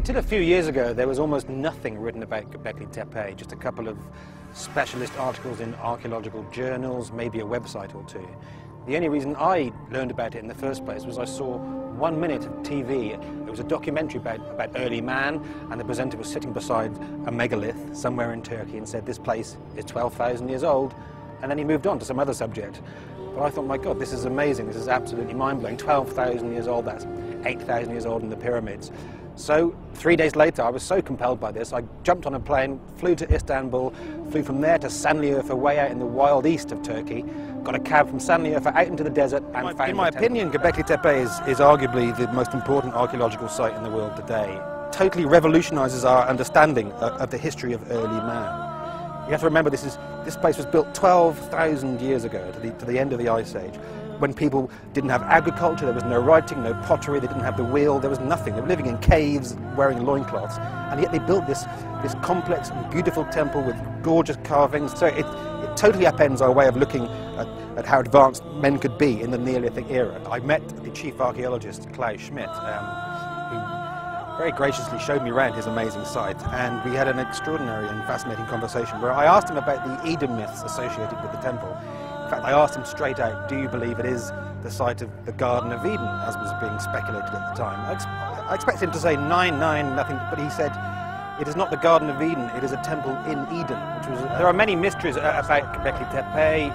Until a few years ago, there was almost nothing written about Göbekli Tepe, just a couple of specialist articles in archaeological journals, maybe a website or two. The only reason I learned about it in the first place was I saw 1 minute of TV. It was a documentary about early man, and the presenter was sitting beside a megalith somewhere in Turkey and said, this place is 12,000 years old, and then he moved on to some other subject. But I thought, my God, this is amazing, this is absolutely mind-blowing. 12,000 years old, that's 8,000 years old in the pyramids. So 3 days later, I was so compelled by this, I jumped on a plane, flew to Istanbul, flew from there to Sanliurfa, way out in the wild east of Turkey, got a cab from Sanliurfa out into the desert and found. In my opinion, Göbekli Tepe is arguably the most important archaeological site in the world today. Totally revolutionises our understanding of the history of early man. You have to remember this place was built 12,000 years ago, to the end of the Ice Age, when people didn't have agriculture, there was no writing, no pottery, they didn't have the wheel, there was nothing. They were living in caves, wearing loincloths, and yet they built this complex and beautiful temple with gorgeous carvings. So it totally upends our way of looking at how advanced men could be in the Neolithic era. I met the chief archaeologist, Klaus Schmidt, who very graciously showed me around his amazing site, and we had an extraordinary and fascinating conversation where I asked him about the Eden myths associated with the temple. In fact, I asked him straight out, do you believe it is the site of the Garden of Eden, as was being speculated at the time? I expected him to say nothing, but he said, it is not the Garden of Eden, it is a temple in Eden. There are many mysteries about Göbekli Tepe,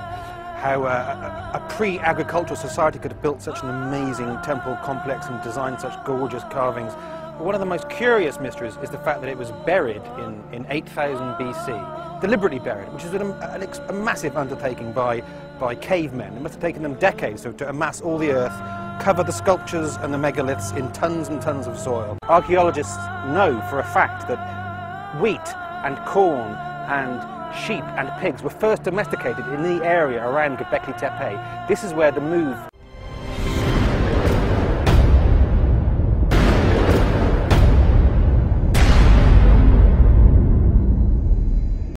how a pre-agricultural society could have built such an amazing temple complex and designed such gorgeous carvings. But one of the most curious mysteries is the fact that it was buried in 8000 BC, deliberately buried, which is a massive undertaking by cavemen. It must have taken them decades to amass all the earth, cover the sculptures and the megaliths in tons and tons of soil. Archaeologists know for a fact that wheat and corn and sheep and pigs were first domesticated in the area around Göbekli Tepe. This is where the move